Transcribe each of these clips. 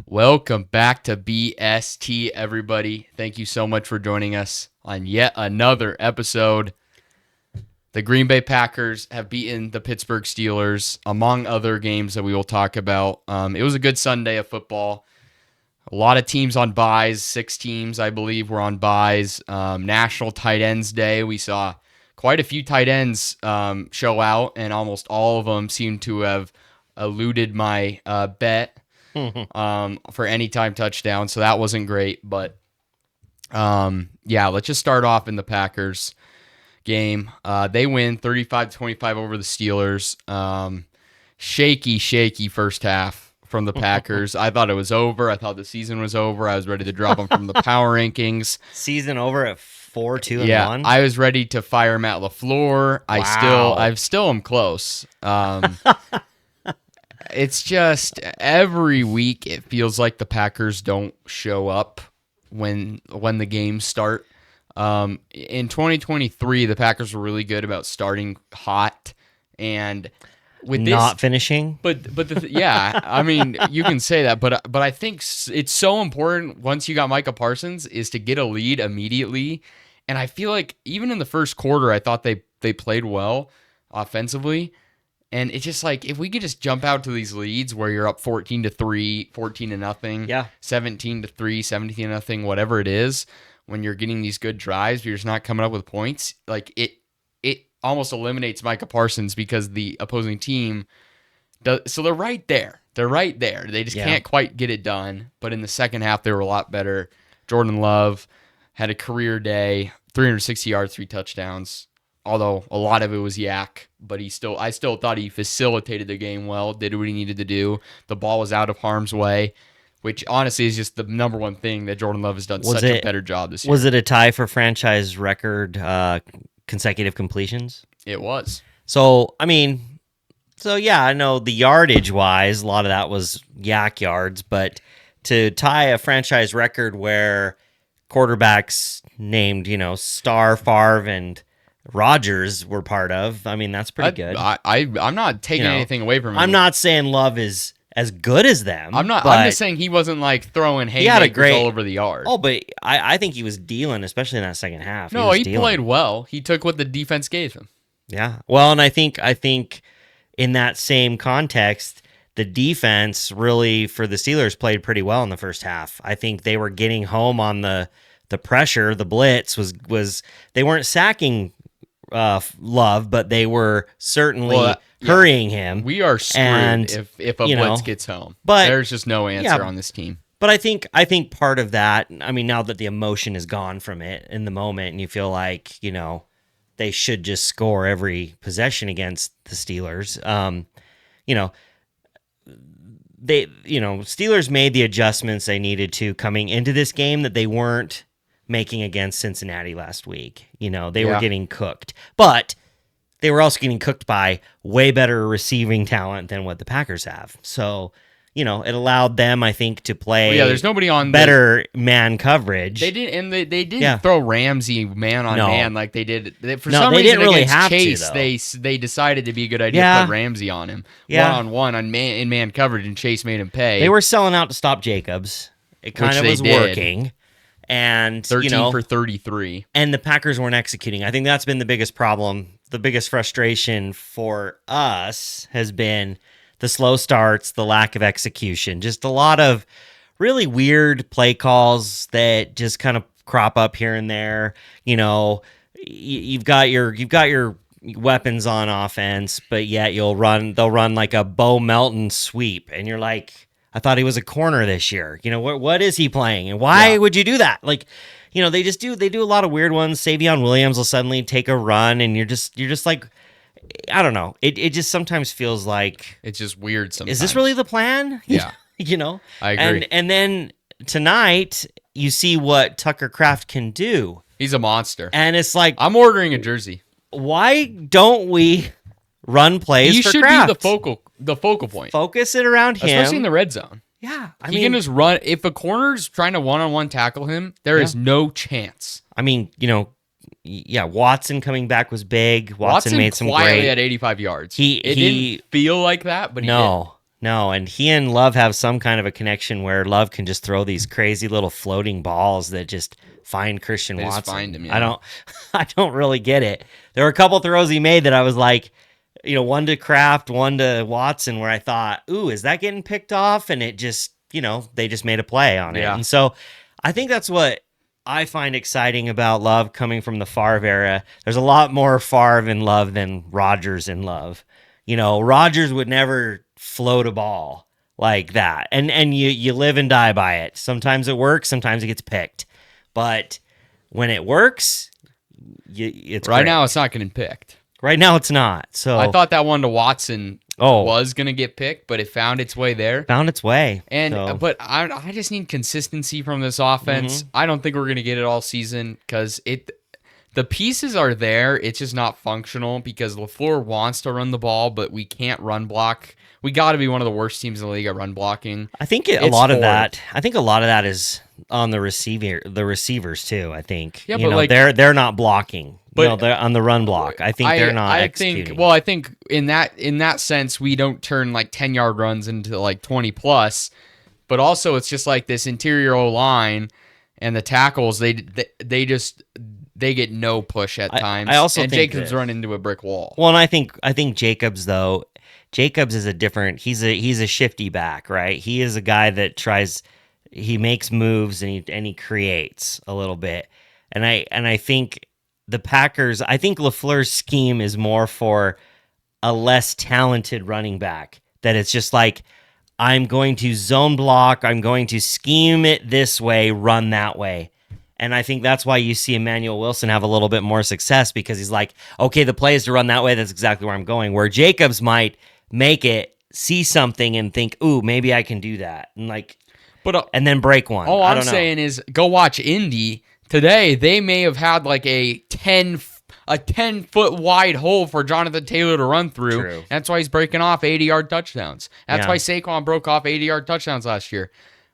Welcome back to BST, everybody. Thank you so much for joining us on yet another episode. The Green Bay Packers have beaten the Pittsburgh Steelers, among other games that we will talk about. It was a good Sunday of football. A lot of teams on byes, 6 teams, I believe, were on byes. National Tight Ends Day, we saw quite a few tight ends show out, and almost all of them seem to have eluded my bet for anytime touchdown, so that wasn't great. But let's just start off in the Packers game. They win 35-25 over the Steelers. Shaky first half from the Packers. I thought it was over. I thought the season was over. I was ready to drop them from the power rankings. Season over at 4-2-1. Yeah, I was ready to fire Matt LaFleur. Wow. I still am close. It's just every week it feels like the Packers don't show up when the games start. In 2023, the Packers were really good about starting hot and with not finishing. But I mean, you can say that, but I think it's so important once you got Micah Parsons is to get a lead immediately. And I feel like even in the first quarter, I thought they played well offensively. And it's just like, if we could just jump out to these leads where you're up 14-3, 14-0, Yeah. 17-3, 17-0, whatever it is, when you're getting these good drives, but you're just not coming up with points, like it almost eliminates Micah Parsons because the opposing team does. So they're right there. They just can't quite get it done. But in the second half, they were a lot better. Jordan Love had a career day, 360 yards, 3 touchdowns. Although a lot of it was yak, but I still thought he facilitated the game well, did what he needed to do. The ball was out of harm's way, which honestly is just the number one thing that Jordan Love has done a better job this year. Was it a tie for franchise record consecutive completions? It was. So, I know the yardage wise, a lot of that was yak yards, but to tie a franchise record where quarterbacks named, Starr, Favre, and Rodgers were part of, I mean, that's pretty good. I'm not taking anything away from him. I'm not saying Love is as good as them. I'm just saying he wasn't like throwing haymakers all over the yard. Oh, but I think he was dealing, especially in that second half. No, he played well. He took what the defense gave him. Yeah. Well, and I think in that same context, the defense really for the Steelers played pretty well in the first half. I think they were getting home on the pressure. The blitz was they weren't sacking Love, but they were certainly hurrying him. We are screwed if a blitz gets home. But there's just no answer on this team. But I think part of that, I mean, now that the emotion is gone from it in the moment, and you feel like they should just score every possession against the Steelers. Steelers made the adjustments they needed to coming into this game that they weren't making against Cincinnati last week. They were getting cooked, but they were also getting cooked by way better receiving talent than what the Packers have. So, it allowed them, I think, to play there's nobody on better man coverage. They didn't throw Ramsey man on man like they did. For some they reason didn't really against have Chase, to, they decided to be a good idea to put Ramsey on him one-on-one in man coverage, and Chase made him pay. They were selling out to stop Jacobs. It kind of was working. And 13 for 33. And the Packers weren't executing. I think that's been the biggest problem. The biggest frustration for us has been the slow starts, the lack of execution. Just a lot of really weird play calls that just kind of crop up here and there. You've got your weapons on offense, but yet they'll run like a Bo Melton sweep, and you're like, I thought he was a corner this year. What is he playing, and why would you do that? Like, they do a lot of weird ones. Savion Williams will suddenly take a run, and you're just like, I don't know. It just sometimes feels like it's just weird. Sometimes is this really the plan? Yeah, I agree. And then tonight you see what Tucker Kraft can do. He's a monster, and it's like I'm ordering a jersey. Why don't we run plays? He for should Kraft? Be the focal point. Focus it around him, especially in the red zone. Yeah, he can just run. If a corner's trying to one-on-one tackle him, there is no chance. I mean, Watson coming back was big. Watson made some quietly great at 85 yards. He didn't feel like that, but he did. No, and he and Love have some kind of a connection where Love can just throw these crazy little floating balls that just find Christian They Watson. just find him, I yeah. I don't really get it. There were a couple throws he made that I was like, one to Kraft, one to Watson, where I thought, ooh, is that getting picked off? And it just, they just made a play on it. Yeah. And so I think that's what I find exciting about Love coming from the Favre era. There's a lot more Favre in Love than Rodgers in Love. Rodgers would never float a ball like that. And you live and die by it. Sometimes it works, sometimes it gets picked. But when it works, it's Right great. now, it's not getting picked. Right now, it's not. So I thought that one to Watson was going to get picked, but it found its way there. Found its way. But I just need consistency from this offense. Mm-hmm. I don't think we're going to get it all season because the pieces are there. It's just not functional because LaFleur wants to run the ball, but we can't run block. We got to be one of the worst teams in the league at run blocking. I think a lot of that is on the receivers too. I think they're not blocking. But they're on the run block. I think they're not executing. I think in that sense, we don't turn like 10-yard runs into like 20 plus. But also, it's just like this interior O line and the tackles. They get no push at times. I also think Jacobs run into a brick wall. Well, and I think Jacobs though. Jacobs is a different. He's a shifty back, right? He is a guy that tries. He makes moves and he creates a little bit. And I think the Packers. I think LaFleur's scheme is more for a less talented running back. That it's just like, I'm going to zone block. I'm going to scheme it this way, run that way. And I think that's why you see Emmanuel Wilson have a little bit more success because he's like, okay, the play is to run that way. That's exactly where I'm going. Where Jacobs might make it, see something, and think, ooh, maybe I can do that. And then break one. All I'm saying is go watch Indy. Today, they may have had like a 10-foot wide hole for Jonathan Taylor to run through. True. That's why he's breaking off 80-yard touchdowns. That's why Saquon broke off 80-yard touchdowns last year.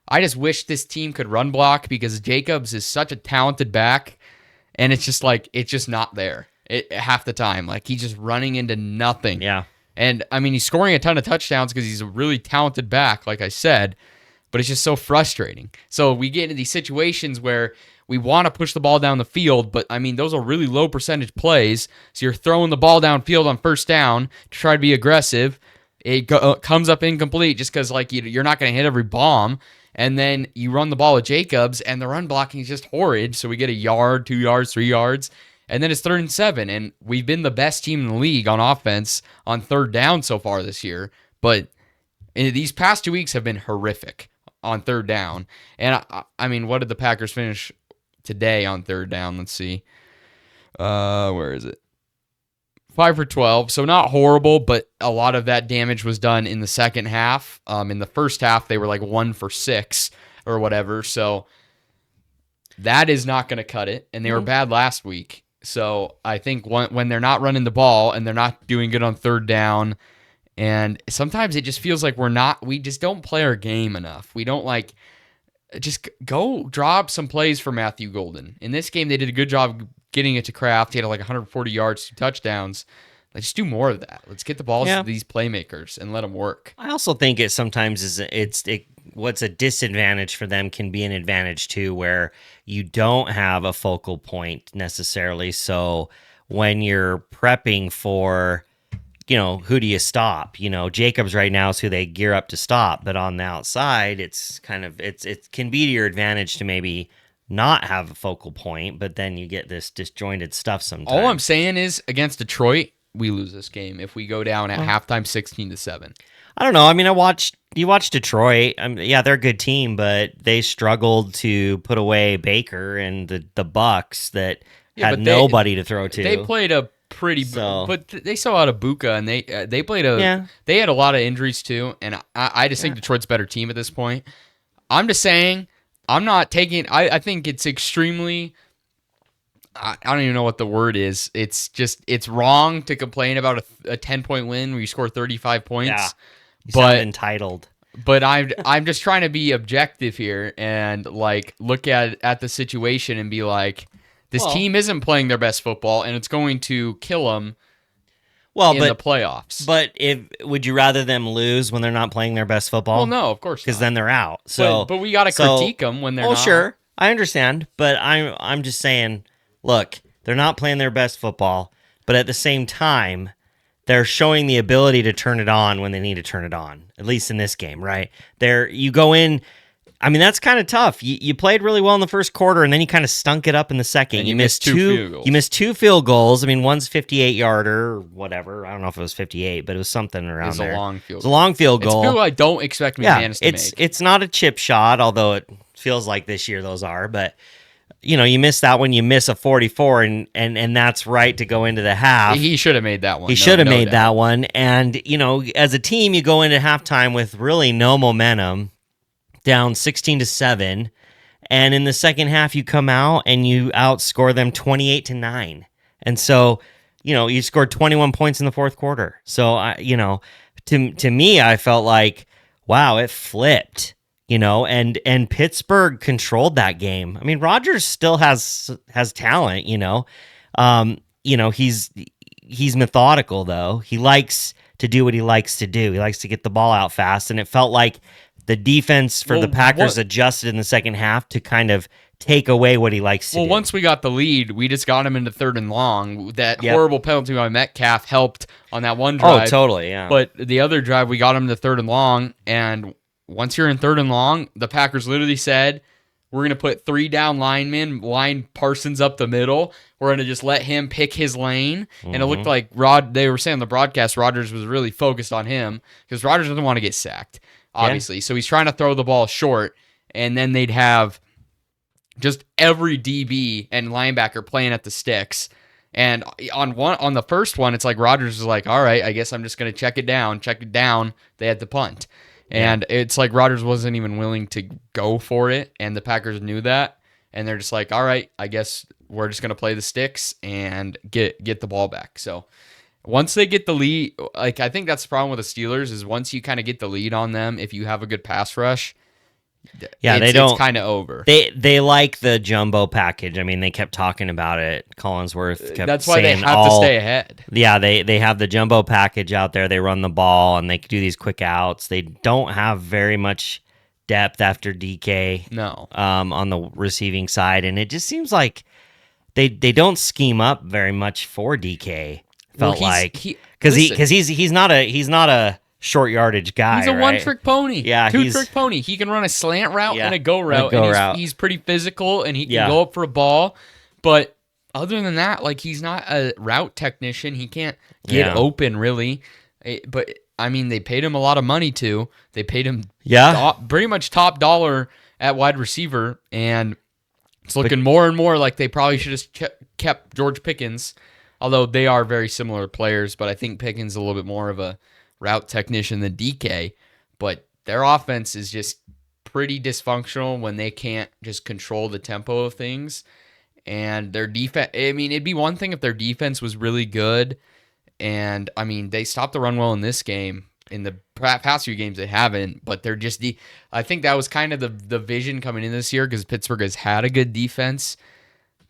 I just wish this team could run block because Jacobs is such a talented back, and it's just not there half the time. Like, he's just running into nothing. Yeah. And, I mean, he's scoring a ton of touchdowns because he's a really talented back, like I said, but it's just so frustrating. So we get into these situations where we want to push the ball down the field, but, I mean, those are really low percentage plays. So you're throwing the ball downfield on first down to try to be aggressive. It comes up incomplete just because, like, you're not going to hit every bomb. And then you run the ball with Jacobs, and the run blocking is just horrid. So we get a yard, 2 yards, 3 yards, and then it's 3rd and 7. And we've been the best team in the league on offense on third down so far this year. But these past 2 weeks have been horrific on third down. And I mean, what did the Packers finish today on third down? Let's see. Where is it? 5 for 12, so not horrible, but a lot of that damage was done in the second half. In the first half, they were like 1 for 6 or whatever, so that is not going to cut it, and they were bad last week. So I think when they're not running the ball and they're not doing good on third down, and sometimes it just feels like we just don't play our game enough. We don't just go drop some plays for Matthew Golden. In this game, they did a good job getting it to Kraft. He had like 140 yards, 2 touchdowns. Let's just do more of that. Let's get the balls to these playmakers and let them work. I also think it sometimes what's a disadvantage for them can be an advantage too, where you don't have a focal point necessarily. So when you're prepping for, who do you stop? Jacobs right now is who they gear up to stop, but on the outside, it's kind of it can be to your advantage to maybe not have a focal point, but then you get this disjointed stuff sometimes. All I'm saying is against Detroit, we lose this game if we go down at halftime 16-7. I don't know. I mean, you watched Detroit. They're a good team, but they struggled to put away Baker and the Bucks that had nobody to throw to. They played a pretty, but they still had a Buka, and they played they had a lot of injuries too, and I just think Detroit's a better team at this point. I'm just saying, I'm not taking. I think it's extremely. I don't even know what the word is. It's wrong to complain about a 10-point win where you score 35 points. Yeah, you sound entitled. But I'm just trying to be objective here and look at the situation and be like, this team isn't playing their best football, and it's going to kill them. Well, in the playoffs. But would you rather them lose when they're not playing their best football? Well, no, of course, because not. then they're out. So, but we got to critique them when they're not. Sure, I understand, but I'm just saying, look, they're not playing their best football, but at the same time, they're showing the ability to turn it on when they need to turn it on. At least in this game, right? You go in. I mean, that's kind of tough. You played really well in the first quarter, and then you kind of stunk it up in the second. And you missed two field goals. You missed 2 field goals. I mean, one's 58-yarder or whatever. I don't know if it was 58, but it was something around there. It was a long field goal. It was a long field goal. It's a field goal I don't expect McManus to make. It's not a chip shot, although it feels like this year those are. But, you miss that one. You miss a 44, and that's right to go into the half. He should have made that one. He should have made that one. And, as a team, you go into halftime with really no momentum, down 16-7, and in the second half you come out and you outscore them 28-9. And so, you scored 21 points in the fourth quarter. So to me, I felt like, wow, it flipped. And Pittsburgh controlled that game. I mean, Rodgers still has talent. He's methodical though. He likes to do what he likes to do. He likes to get the ball out fast, and it felt like the defense for the Packers adjusted in the second half to kind of take away what he likes to do. Well, once we got the lead, we just got him into 3rd and long. That horrible penalty by Metcalf helped on that one drive. Oh, totally, yeah. But the other drive, we got him to 3rd and long, and once you're in 3rd and long, the Packers literally said, we're going to put 3 down linemen, line Parsons up the middle. We're going to just let him pick his lane. And it looked like they were saying on the broadcast, Rodgers was really focused on him because Rodgers doesn't want to get sacked, obviously. Yeah. So he's trying to throw the ball short, and then they'd have just every DB and linebacker playing at the sticks. And on the first one, it's like Rodgers was like, all right, I guess I'm just going to check it down. They had to punt. And it's like Rodgers wasn't even willing to go for it, and the Packers knew that, and they're just like, all right, I guess we're just going to play the sticks and get the ball back. So once they get the lead, like I think that's the problem with the Steelers is once you kind of get the lead on them, if you have a good pass rush, it's kind of over. They like the jumbo package. I mean, they kept talking about it. Collinsworth kept That's why saying they have to stay ahead. Yeah, they have the jumbo package out there. They run the ball, and they do these quick outs. They don't have very much depth after DK. No. On the receiving side, and it just seems like they don't scheme up very much for DK. Because he's not a short yardage guy. He's a one-trick pony. Yeah, two-trick pony. He can run a slant route and a go route. He's pretty physical, and he can go up for a ball. But other than that, like he's not a route technician. He can't get open really. But I mean, they paid him a lot of money too. They paid him pretty much top dollar at wide receiver, and it's looking more and more like they probably should have kept George Pickens. Although they are very similar players, but I think Pickens is a little bit more of a route technician than DK, but their offense is just pretty dysfunctional when they can't just control the tempo of things. And their defense, I mean, it'd be one thing if their defense was really good. And I mean, they stopped the run well in this game. In the past few games, they haven't, but they're just I think that was kind of the vision coming in this year because Pittsburgh has had a good defense.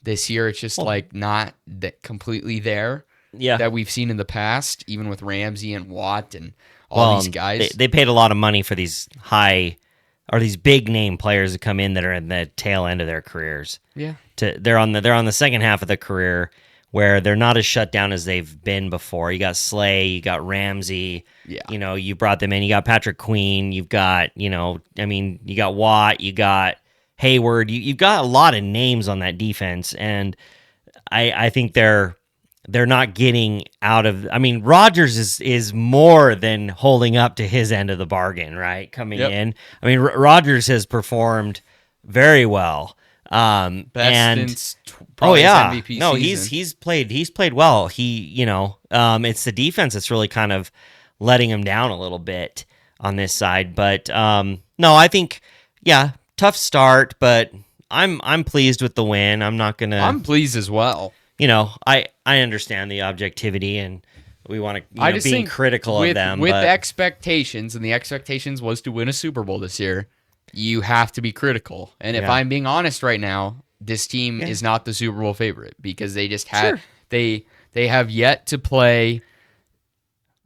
This year, it's just not that completely there. Yeah, that we've seen in the past, even with Ramsey and Watt and all these guys. They paid a lot of money for these these big name players that come in that are in the tail end of their careers. Yeah, they're on the second half of the career where they're not as shut down as they've been before. You got Slay, you got Ramsey. Yeah, you brought them in. You got Patrick Queen. You've got you got Watt. You got Hayward. You've got a lot of names on that defense, and I think they're not getting out of. I mean, Rodgers is more than holding up to his end of the bargain, right? Coming in, I mean, Rodgers has performed very well. Since probably his MVP no, season. he's played well. It's the defense that's really kind of letting him down a little bit on this side. But no, I think tough start, but I'm pleased with the win. I'm pleased as well. I understand the objectivity, and we want to being critical of them. With expectations, and the expectations was to win a Super Bowl this year, you have to be critical. And if I'm being honest right now, this team is not the Super Bowl favorite because they just had they have yet to play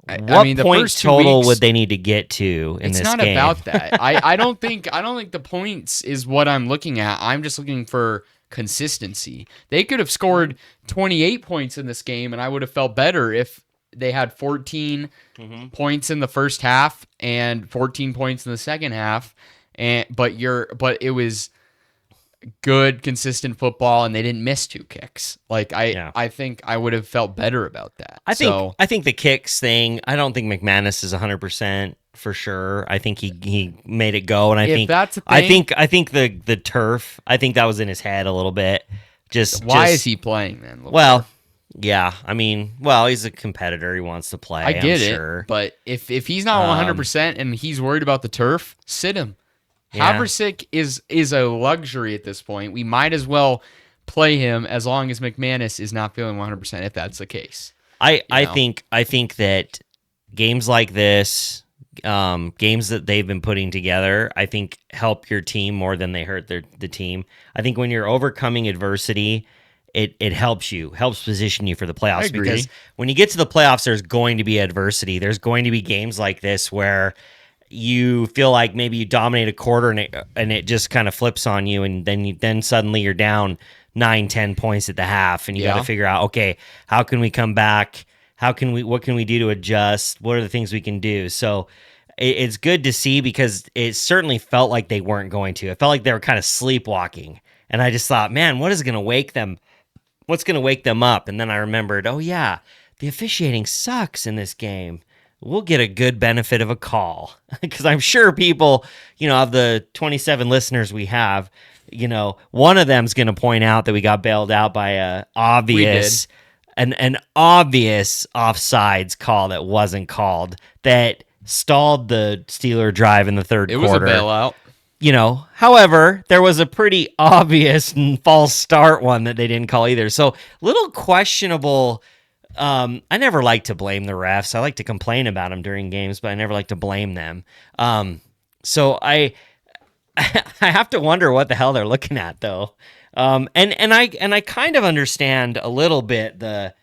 I What mean, the point first two total weeks, would they need to get to in it's this not game? about that. I don't think the points is what I'm looking at. I'm just looking for consistency. They could have scored 28 points in this game, and I would have felt better if they had 14 points in the first half and 14 points in the second half. But it was good, consistent football, and they didn't miss 2 kicks. Like I think I would have felt better about that. I think the kicks thing. I don't think McManus is 100% for sure. I think he made it go, and if that's the thing, I think the turf. I think that was in his head a little bit. Why is he playing then? Well, yeah. I mean, he's a competitor. He wants to play. I get I'm it, sure. but if he's not 100% and he's worried about the turf, sit him. Haversick is a luxury at this point. We might as well play him as long as McManus is not feeling 100%. If that's the case, I think that games like this, games that they've been putting together, I think help your team more than they hurt the team. I think when you're overcoming adversity, it helps position you for the playoffs. I agree. Because when you get to the playoffs, there's going to be adversity. There's going to be games like this where you feel like maybe you dominate a quarter and it just kind of flips on you, and then suddenly you're down 9-10 points at the half, and you got to figure out, okay, how can we come back? What can we do to adjust? What are the things we can do? So it's good to see, because it certainly felt like they weren't going to. It felt like they were kind of sleepwalking, and I just thought, man, what is going to wake them? What's going to wake them up? And then I remembered, oh yeah, the officiating sucks in this game. We'll get a good benefit of a call, because I'm sure people, of the 27 listeners we have, one of them's going to point out that we got bailed out by an obvious offsides call that wasn't called, that stalled the Steeler drive in the third quarter. It was a bailout. However, there was a pretty obvious and false start one that they didn't call either. So little questionable. I never like to blame the refs. I like to complain about them during games, but I never like to blame them. So I have to wonder what the hell they're looking at, though. And I kind of understand a little bit the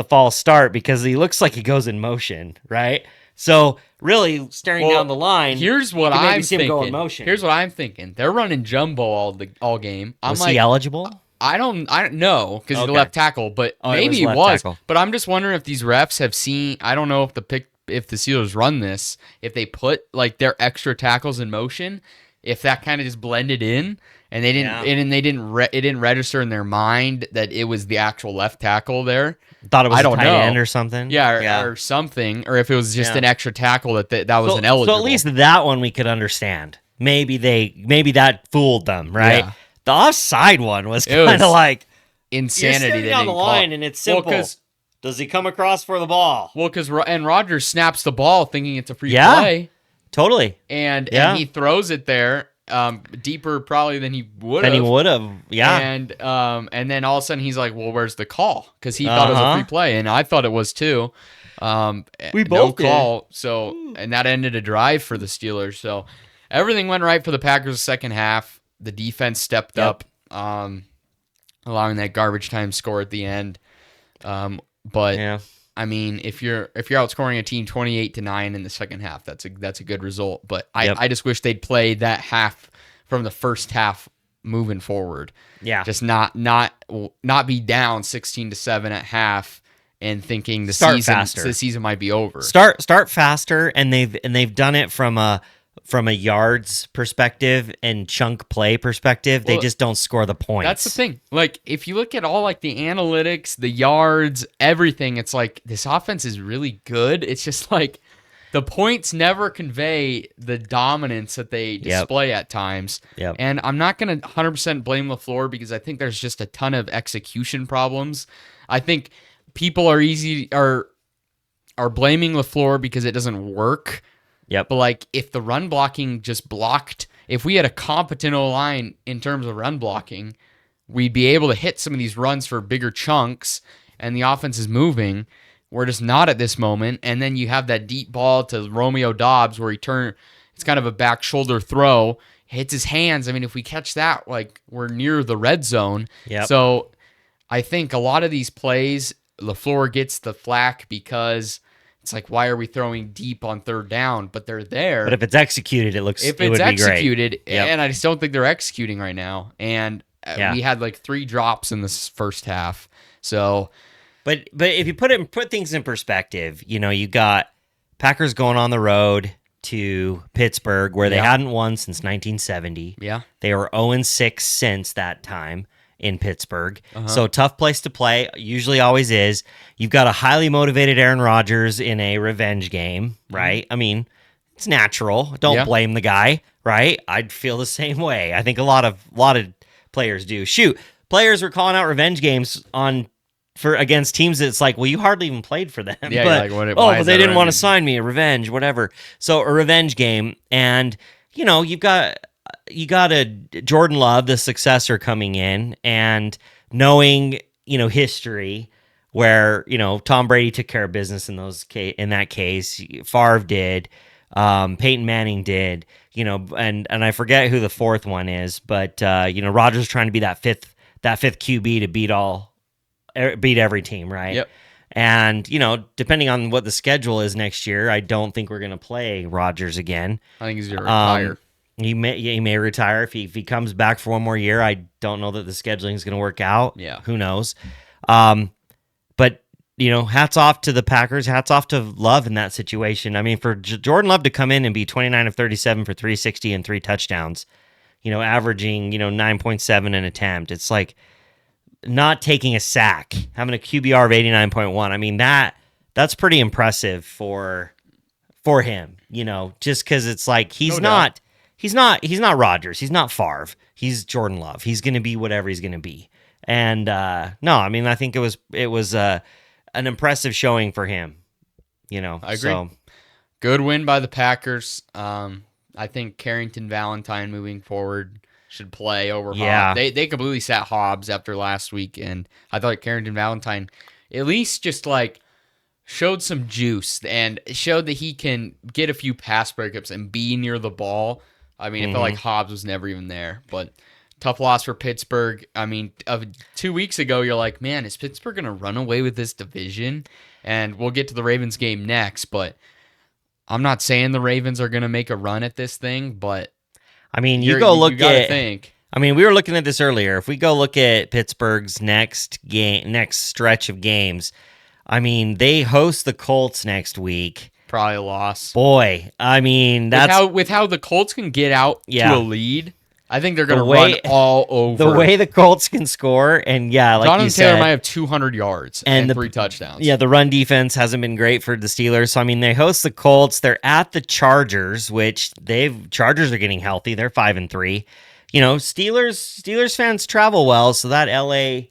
false start, because he looks like he goes in motion, right? So really staring down the line. Here's what I'm see him go in thinking. motion. Here's what I'm thinking. They're running jumbo all game. Was he eligible? I don't know, because he's a left tackle, but maybe he was. Tackle. But I'm just wondering if these refs have seen. I don't know if the Steelers run this, if they put like their extra tackles in motion, if that kind of just blended in, and they didn't, it didn't register in their mind that it was the actual left tackle there. Thought it was a tight end or something. Or something, or if it was just an extra tackle that was ineligible. So at least that one we could understand. Maybe that fooled them, right? Yeah. The offside one was kind of like insanity. You're staring down the line, and it's simple. Does he come across for the ball? Well, because Rodgers snaps the ball thinking it's a free play. Totally. And he throws it there deeper probably than he would have. Yeah. And then all of a sudden he's like, well, where's the call? Because he thought it was a free play, and I thought it was too. We both did. Call. So, and that ended a drive for the Steelers. So everything went right for the Packers the second half. The defense stepped up, allowing that garbage time score at the end. But I mean, if you're outscoring a team 28-9 in the second half, that's a good result. But I just wish they'd play that half from the first half moving forward. Yeah, just not be down 16-7 at half and thinking the season might be over. Start faster, and they've done it from a yards perspective and chunk play perspective. They just don't score the points. That's the thing. Like, if you look at all like the analytics, the yards, everything, it's like this offense is really good. It's just like the points never convey the dominance that they display at times. Yep. And I'm not going to 100% blame LaFleur, because I think there's just a ton of execution problems. I think people are blaming LaFleur because it doesn't work. Yep. But like, if the run blocking just blocked, if we had a competent O-line in terms of run blocking, we'd be able to hit some of these runs for bigger chunks, and the offense is moving. We're just not at this moment. And then you have that deep ball to Romeo Doubs where it's kind of a back shoulder throw, hits his hands. I mean, if we catch that, like, we're near the red zone. Yep. So I think a lot of these plays, LaFleur gets the flack because It's like, why are we throwing deep on third down? But they're there. But if it's executed, it would be great. Yep. And I just don't think they're executing right now. And Yeah. we had like 3 drops in this first half. So, but if you put things in perspective, you got Packers going on the road to Pittsburgh, where they hadn't won since 1970. Yeah. They were 0-6 since that time in Pittsburgh. So tough place to play, usually always is. You've got a highly motivated Aaron Rodgers in a revenge game, right? I mean, it's natural. Don't blame the guy, right? I'd feel the same way. I think a lot of players do. Shoot, players were calling out revenge games against teams that's like, well, you hardly even played for them. Yeah, but, but they didn't want to sign me, a revenge, whatever. So a revenge game, and you got a Jordan Love, the successor, coming in, and knowing history where Tom Brady took care of business in that case. Favre did, Peyton Manning did, and I forget who the fourth one is, but Rodgers trying to be that fifth QB to beat every team, right? Yep. And depending on what the schedule is next year, I don't think we're going to play Rodgers again. I think he's going to retire. He may retire if he comes back for one more year. I don't know that the scheduling is going to work out. Yeah. Who knows? But hats off to the Packers. Hats off to Love in that situation. I mean, for Jordan Love to come in and be 29 of 37 for 360 and 3 touchdowns, averaging 9.7 an attempt. It's like not taking a sack, having a QBR of 89.1. I mean, that's pretty impressive for him. Just because it's like he's not Rodgers, he's not Favre, he's Jordan Love. He's going to be whatever he's going to be. And no, I mean, I think it was an impressive showing for him. I agree. So, good win by the Packers. I think Carrington Valentine moving forward should play over Hobbs. They completely sat Hobbs after last week, and I thought Carrington Valentine at least just like showed some juice and showed that he can get a few pass breakups and be near the ball. I mean, it felt like Hobbs was never even there, but tough loss for Pittsburgh. I mean, 2 weeks ago, you're like, man, is Pittsburgh going to run away with this division? And we'll get to the Ravens game next, but I'm not saying the Ravens are going to make a run at this thing, but I mean, you think. I mean, we were looking at this earlier. If we go look at Pittsburgh's next stretch of games, I mean, they host the Colts next week. Probably a loss. Boy, I mean, that's with how the Colts can get out to a lead. I think they're going to run all over. The way the Colts can score, and like Jonathan you said, Taylor might have 200 yards and 3 touchdowns. Yeah, the run defense hasn't been great for the Steelers. So I mean, they host the Colts. They're at the Chargers, which Chargers are getting healthy. They're 5-3. Steelers fans travel well, so that LA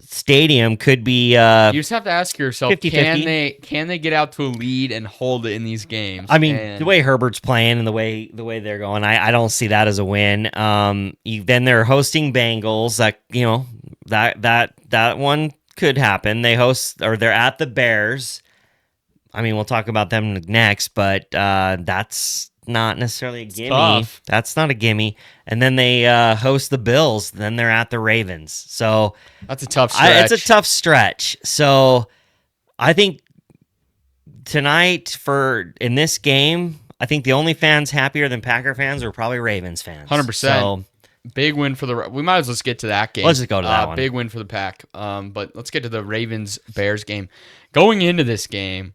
stadium could be. You just have to ask yourself, 50-50. Can they get out to a lead and hold it in these games? I mean, the way Herbert's playing and the way they're going, I don't see that as a win. Then they're hosting Bengals. That one could happen. They're at the Bears. I mean, we'll talk about them next, but that's not necessarily a gimme. That's not a gimme. And then they host the Bills. Then they're at the Ravens. So that's a tough stretch. It's a tough stretch. So I think tonight in this game, I think the only fans happier than Packer fans are probably Ravens fans. 100%. So big win for we might as well just get to that game. Let's just go to that one. Big win for the Pack. But let's get to the Ravens-Bears game. Going into this game,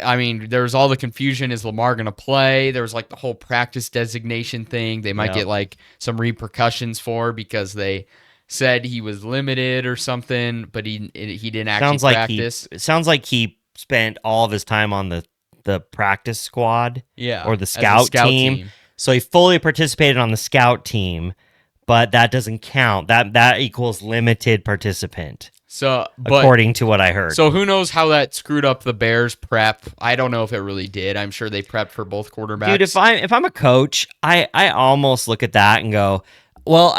I mean, there was all the confusion. Is Lamar going to play? There was like the whole practice designation thing. They might get like some repercussions because they said he was limited or something, but he didn't actually practice. It sounds like he spent all of his time on the practice squad, or the scout team. So he fully participated on the scout team, but that doesn't count. That equals limited participant. So, according to what I heard. So who knows how that screwed up the Bears prep? I don't know if it really did. I'm sure they prepped for both quarterbacks. Dude, if I'm a coach, I almost look at that and go, well,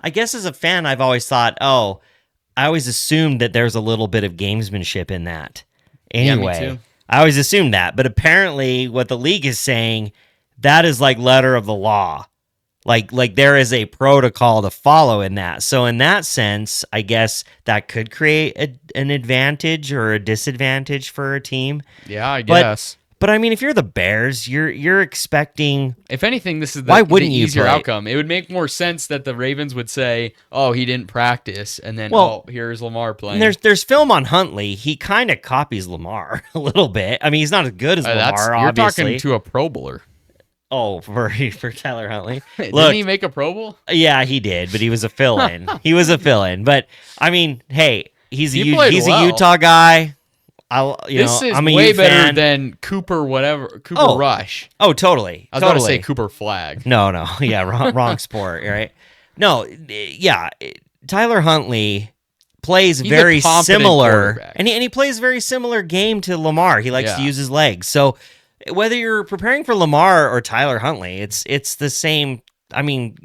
I guess as a fan, I've always thought, I always assumed that there's a little bit of gamesmanship in that. Anyway, yeah, me too. I always assumed that. But apparently what the league is saying, that is like letter of the law. Like there is a protocol to follow in that. So in that sense, I guess that could create an advantage or a disadvantage for a team. Yeah, I But guess. but I mean, if you're the Bears, you're expecting. If anything, this is Why the wouldn't you easier play? outcome. It would make more sense that the Ravens would say, "Oh, he didn't practice," and then, Well, "Oh, here's Lamar playing." and there's film on Huntley. He kind of copies Lamar a little bit. I mean, he's not as good as That's Lamar, you're talking obviously. to a Pro Bowler. Oh, for Tyler Huntley. Didn't he make a Pro Bowl? Yeah, he did, but he was a fill-in. He was a fill-in. But I mean, hey, he's He played he's well. a Utah guy. This is I'm a way Ute better fan. than Cooper Cooper Oh, Rush. Oh, totally. I was about to say Totally. Cooper Flag. No. Yeah, wrong sport, right? No, yeah. Tyler Huntley plays He's a very confident similar, quarterback. and he plays very similar game to Lamar. He likes to Yeah. use his legs. So whether you're preparing for Lamar or Tyler Huntley, it's the same. I mean,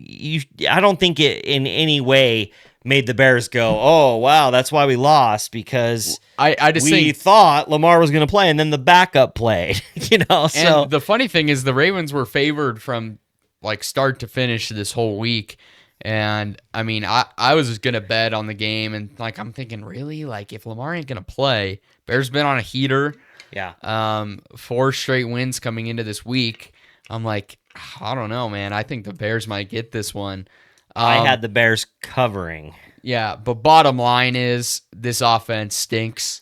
I don't think it in any way made the Bears go, "Oh, wow, that's why we lost," because I just we think, thought Lamar was going to play, and then the backup played. and So the funny thing is, the Ravens were favored from like start to finish this whole week. And I mean, I was just gonna bet on the game, and like I'm thinking, really, like if Lamar ain't gonna play, Bears been on a heater. yeah, 4 straight wins coming into this week. I'm like, I don't know, man. I think the Bears might get this one. I had the Bears covering. Yeah, but bottom line is this offense stinks.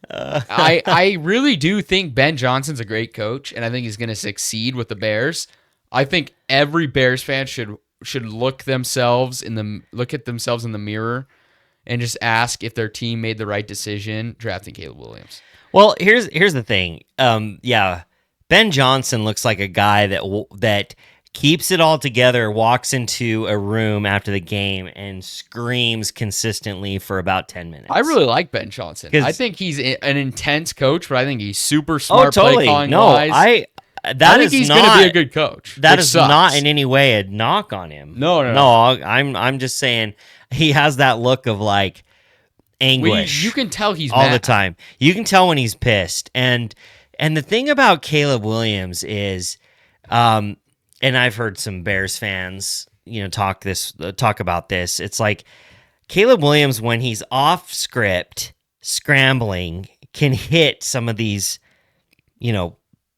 I really do think Ben Johnson's a great coach, and I think he's going to succeed with the Bears. I think every Bears fan should look at themselves in the mirror and just ask if their team made the right decision drafting Caleb Williams. Well, here's the thing. Yeah, Ben Johnson looks like a guy that keeps it all together, walks into a room after the game and screams consistently for about 10 minutes. I really like Ben Johnson. 'Cause- I think he's an intense coach, but I think he's super smart totally. play calling No, wise. I think he's going to be a good coach. That which is sucks. not in any way a knock on him. No. I'm just saying he has that look of like anguish. You can tell he's all mad. the time. You can tell when he's pissed. And the thing about Caleb Williams is, and I've heard some Bears fans, talk about this. It's like Caleb Williams, when he's off script, scrambling, can hit some of these,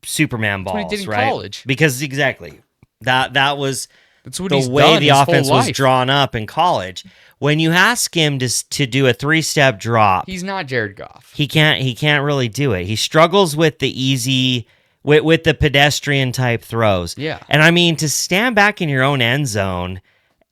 Superman balls, what he did in right? college. Because exactly that was That's what the he's way done the his whole offense was life. drawn up in college. When you ask him to do a 3-step drop, He's not Jared Goff. he can't really do it. He struggles with the easy with the pedestrian type throws. Yeah. And I mean, to stand back in your own end zone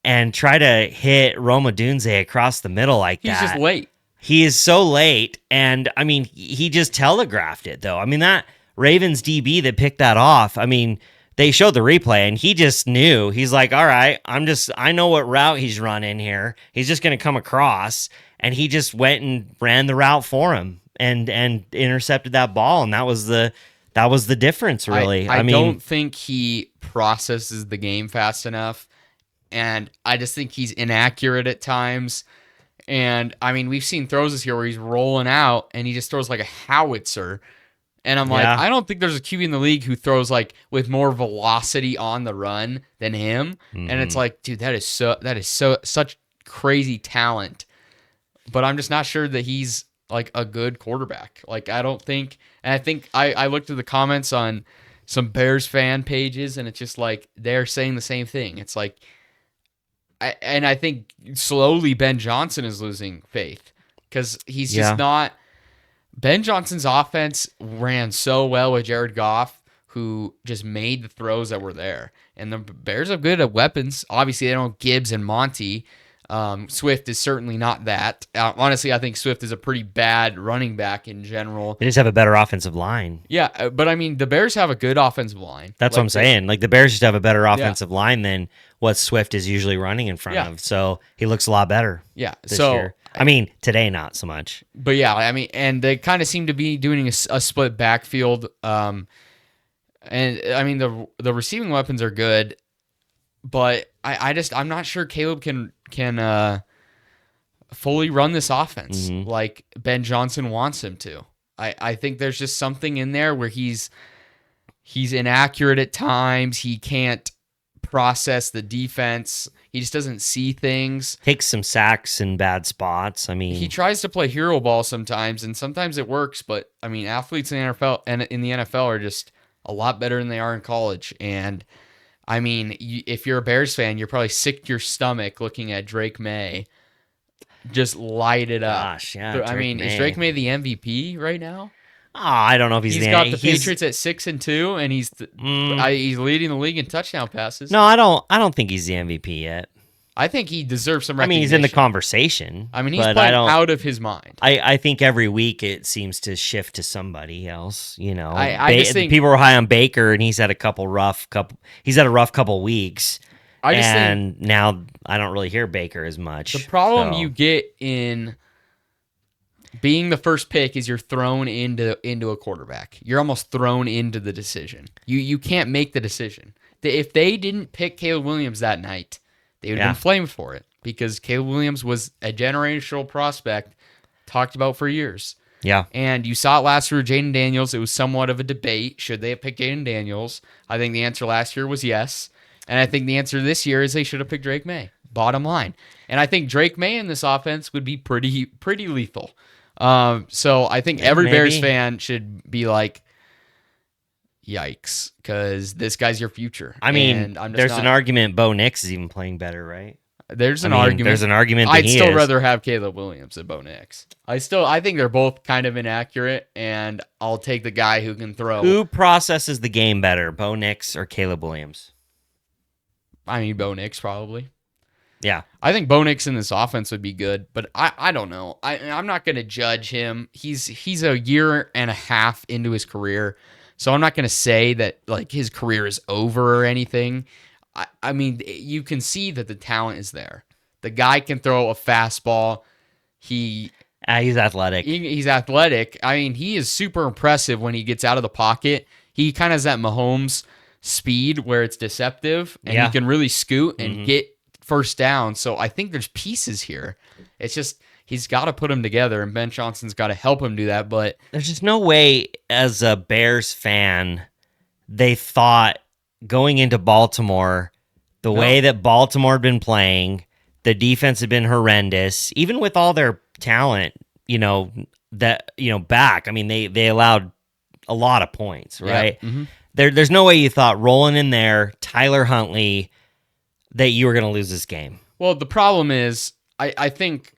and try to hit Roma Dunze across the middle like He's that. just late. He is so late, and I mean, he just telegraphed it though. I mean, that Ravens DB that picked that off, I mean, they showed the replay and he just knew. He's like, all right, I know what route he's running here. He's just going to come across, and he just went and ran the route for him and intercepted that ball, and that was the difference, really. I mean, don't think he processes the game fast enough, and I just think he's inaccurate at times. And I mean, we've seen throws this year where he's rolling out and he just throws like a howitzer. And I'm like, Yeah. I don't think there's a QB in the league who throws like with more velocity on the run than him. And it's like, dude, that is such crazy talent. But I'm just not sure that he's like a good quarterback. Like, I don't think, and I think I looked at the comments on some Bears fan pages, and it's just like they're saying the same thing. It's like, I think slowly Ben Johnson is losing faith because he's just not. Ben Johnson's offense ran so well with Jared Goff, who just made the throws that were there. And the Bears are good at weapons. Obviously, they don't have Gibbs and Monty. Swift is certainly not that. Honestly, I think Swift is a pretty bad running back in general. they just have a better offensive line. Yeah, but I mean, the Bears have a good offensive line. That's what I'm saying. Like, the Bears just have a better offensive line than what Swift is usually running in front Yeah. of. So he looks a lot better. Yeah, This so year. I mean, today not so much. But yeah, I mean, and they kind of seem to be doing a split backfield. And I mean, the receiving weapons are good, but I'm not sure Caleb can fully run this offense like Ben Johnson wants him to. I think there's just something in there where he's He's inaccurate at times. He can't process the defense. He just doesn't see things. Takes some sacks in bad spots. I mean, He tries to play hero ball sometimes, and sometimes it works. But I mean, athletes in the NFL are just a lot better than they are in college. And I mean, if you're a Bears fan, you're probably sick to your stomach looking at Drake May just light it up. gosh, yeah. I mean, is Drake May the MVP right now? Oh, I don't know if he's got the Patriots at 6-2, and he's leading the league in touchdown passes. No, I don't think he's the MVP yet. I think he deserves some I recognition. mean, he's in the conversation. I mean, he's playing out of his mind. I think every week it seems to shift to somebody else. You know, I just think people were high on Baker, and he's had a rough couple weeks. And now I don't really hear Baker as much. The problem you get in being the first pick is you're thrown into a quarterback. You're almost thrown into the decision. You can't make the decision. If they didn't pick Caleb Williams that night, they would have been flamed for it because Caleb Williams was a generational prospect talked about for years. Yeah. And you saw it last year with Jaden Daniels. It was somewhat of a debate. Should they have picked Jaden Daniels? I think the answer last year was yes. And I think the answer this year is they should have picked Drake May. Bottom line. And I think Drake May in this offense would be pretty lethal. So I think every Bears fan should be like, yikes, because this guy's your future. I mean, there's an argument Bo Nix is even playing better, right? There's an argument. There's an argument. I'd still rather have Caleb Williams than Bo Nix. I think they're both kind of inaccurate, and I'll take the guy who can throw. Who processes the game better, Bo Nix or Caleb Williams? I mean, Bo Nix probably. Yeah. I think Bo Nix in this offense would be good, but I don't know. I'm not going to judge him. He's a year and a half into his career, so I'm not going to say that like his career is over or anything. I mean, you can see that the talent is there. The guy can throw a fastball. He's athletic. He's athletic. I mean, he is super impressive when he gets out of the pocket. He kind of has that Mahomes speed where it's deceptive, and he can really scoot and get first down. So I think there's pieces here. It's just he's got to put them together, and Ben Johnson's got to help him do that. But there's just no way, as a Bears fan, they thought going into Baltimore, the way that Baltimore had been playing, the defense had been horrendous, even with all their talent, back. I mean, they allowed a lot of points, right? Yeah. Mm-hmm. There's no way you thought rolling in there, Tyler Huntley, that you were going to lose this game. Well, the problem is, I think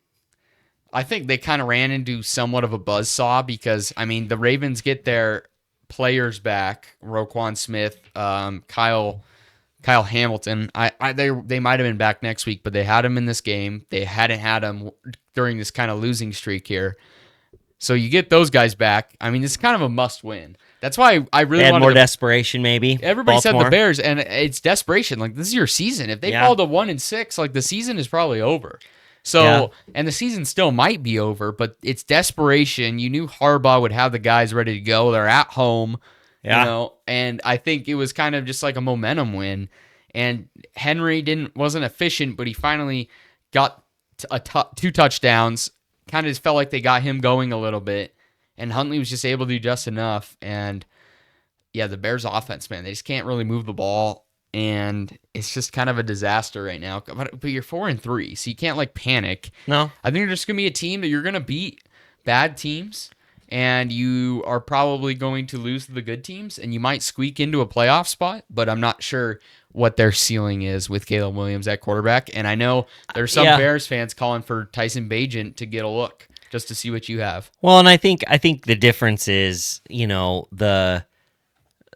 they kind of ran into somewhat of a buzzsaw because, I mean, the Ravens get their players back, Roquan Smith, Kyle Hamilton. They might have been back next week, but they had him in this game. They hadn't had him during this kind of losing streak here. So you get those guys back. I mean, it's kind of a must-win. That's why I really wanted more desperation, maybe. Everybody Baltimore. said the Bears, and it's desperation. Like, this is your season. If they fall to 1-6, like, the season is probably over. So, and the season still might be over, but it's desperation. You knew Harbaugh would have the guys ready to go. They're at home, and I think it was kind of just like a momentum win. And Henry wasn't efficient, but he finally got 2 touchdowns. Kind of just felt like they got him going a little bit. And Huntley was just able to do just enough. And, yeah, the Bears offense, man, they just can't really move the ball. And it's just kind of a disaster right now. But you're 4-3, so you can't, like, panic. No. I think you're just going to be a team that you're going to beat bad teams. And you are probably going to lose to the good teams. And you might squeak into a playoff spot. But I'm not sure what their ceiling is with Caleb Williams at quarterback. And I know there's some Bears fans calling for Tyson Bagent to get a look, just to see what you have. Well, and I think the difference is, the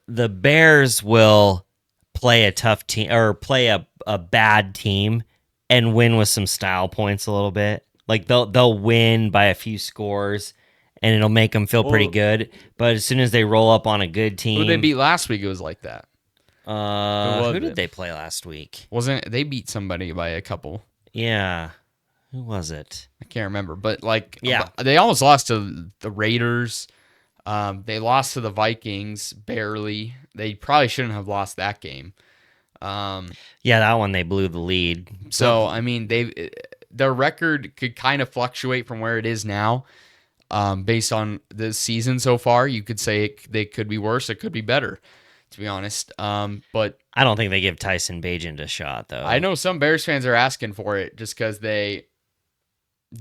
Bears will play a tough team or play a bad team and win with some style points a little bit. Like they'll win by a few scores and it'll make them feel pretty good. But as soon as they roll up on a good team, who they beat last week, it was like that. Who did they play last week? They beat somebody by a couple? Yeah. Who was it? I can't remember, but they almost lost to the Raiders. They lost to the Vikings barely. They probably shouldn't have lost that game. That one they blew the lead. So I mean, their record could kind of fluctuate from where it is now, based on the season so far. You could say they could be worse, it could be better. to be honest. But I don't think they give Tyson Bagent a shot I though. know some Bears fans are asking for it just because they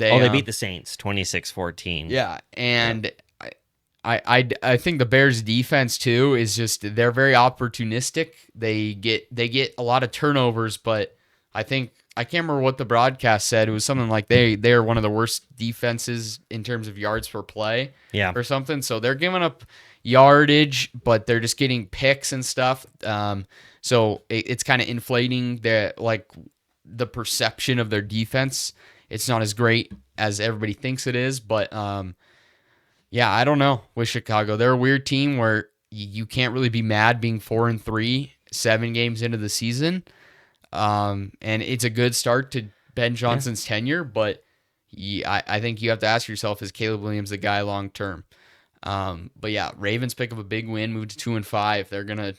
Oh, they beat the Saints 26-14. yeah, Yeah. and I think the Bears defense too is just they're very opportunistic. They get a lot of turnovers, but I think I can't remember what the broadcast said. It was something like they are one of the worst defenses in terms of yards per play Yeah. or something. So they're giving up yardage, but they're just getting picks and stuff. So it's kind of inflating the perception of their defense. It's not as great as everybody thinks it is, but yeah, I don't know with Chicago. They're a weird team where you can't really be mad being 4-3, 7 games into the season. And it's a good start to Ben Yeah. Johnson's tenure, but I think you have to ask yourself, is Caleb Williams the guy long term? But yeah, Ravens pick up a big win, move to 2-5. They're gonna.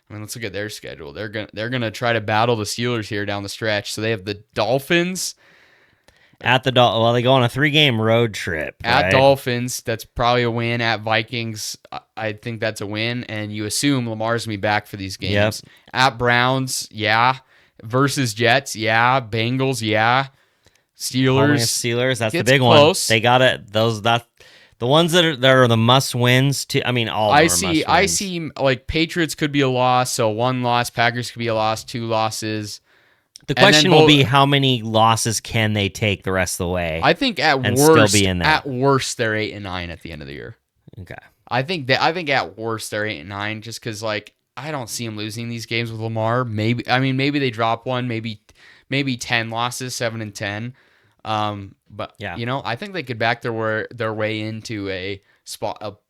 I mean, let's look at their schedule. They're gonna try to battle the Steelers here down the stretch. So they have the Dolphins At the well, they go on a 3-game road trip, at right? Dolphins. That's probably a win. At Vikings, I think that's a win. And you assume Lamar's gonna be back for these Yep. games. At Browns, yeah. Versus Jets, yeah. Bengals, yeah. Home against Steelers, Steelers, that's the gets big close. one. They got it. Those that the ones that are the must wins. I mean, all of them are must wins. I see like Patriots could be a loss, so 1 loss. Packers could be a loss, 2 losses. The question will be how many losses can they take the rest of the way? I think at and worst, still be in that. at worst they're 8-9 at the end of the year. Okay. I think at worst they're 8-9, just because like I don't see them losing these games with Lamar. Maybe they drop one, maybe 10 losses, 7-10. But Yeah. I think they could back their way into a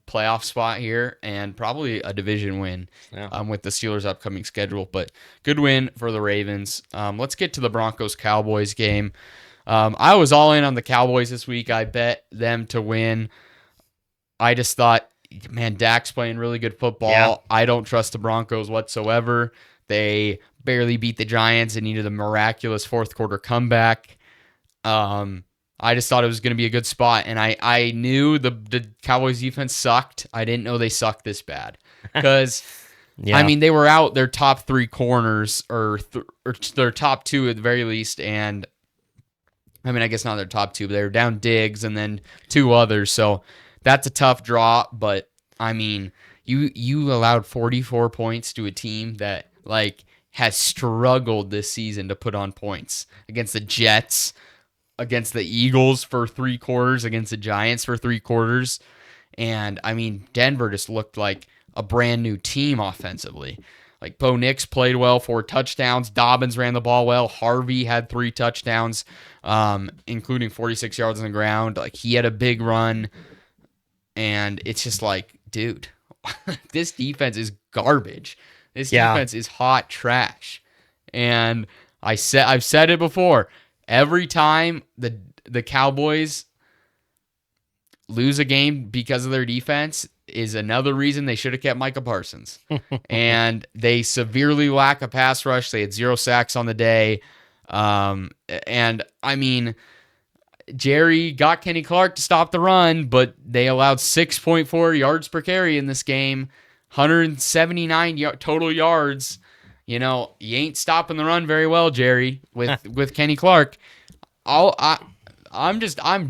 playoff spot here and probably a division win. Yeah. With the Steelers' upcoming schedule. But good win for the Ravens. Let's get to the Broncos-Cowboys game. I was all in on the Cowboys this week. I bet them to win. I just thought, man, Dak's playing really good football. Yeah. I don't trust the Broncos whatsoever. They barely beat the Giants and needed a miraculous fourth quarter comeback. I just thought it was going to be a good spot, and I knew the Cowboys defense sucked. I didn't know they sucked this bad because, Yeah. I mean, they were out their top 3 corners or their top 2 at the very least, and I mean, I guess not their top 2, but they were down Diggs and then 2 others, so that's a tough draw. But I mean, you allowed 44 points to a team that like has struggled this season to put on points against the Jets, against the Eagles for 3 quarters, against the Giants for 3 quarters. And I mean, Denver just looked like a brand new team offensively. Like Bo Nix played well, 4 touchdowns. Dobbins ran the ball well. Harvey had 3 touchdowns, including 46 yards on the ground. Like he had a big run. And it's just like, dude, this defense is garbage. This defense is hot trash. And I've said it before. Every time the Cowboys lose a game because of their defense is another reason they should have kept Micah Parsons. And they severely lack a pass rush. They had 0 sacks on the day. And I mean, Jerry got Kenny Clark to stop the run, but they allowed 6.4 yards per carry in this game, 179 total yards. You ain't stopping the run very well, Jerry, with Kenny Clark. I'm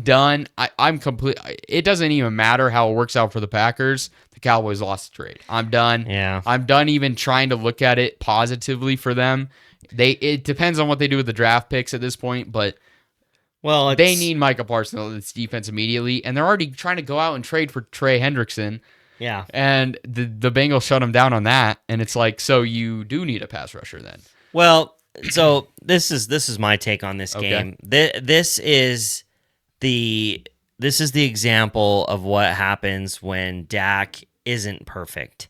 done. I'm complete. It doesn't even matter how it works out for the Packers. The Cowboys lost the trade. I'm done. Yeah. I'm done even trying to look at it positively for them. It depends on what they do with the draft picks at this point, but they need Micah Parsons on this defense immediately, and they're already trying to go out and trade for Trey Hendrickson. Yeah. And the Bengals shut them down on that, and it's like, so you do need a pass rusher then. Well, so this is my take on this game. This is the example of what happens when Dak isn't perfect.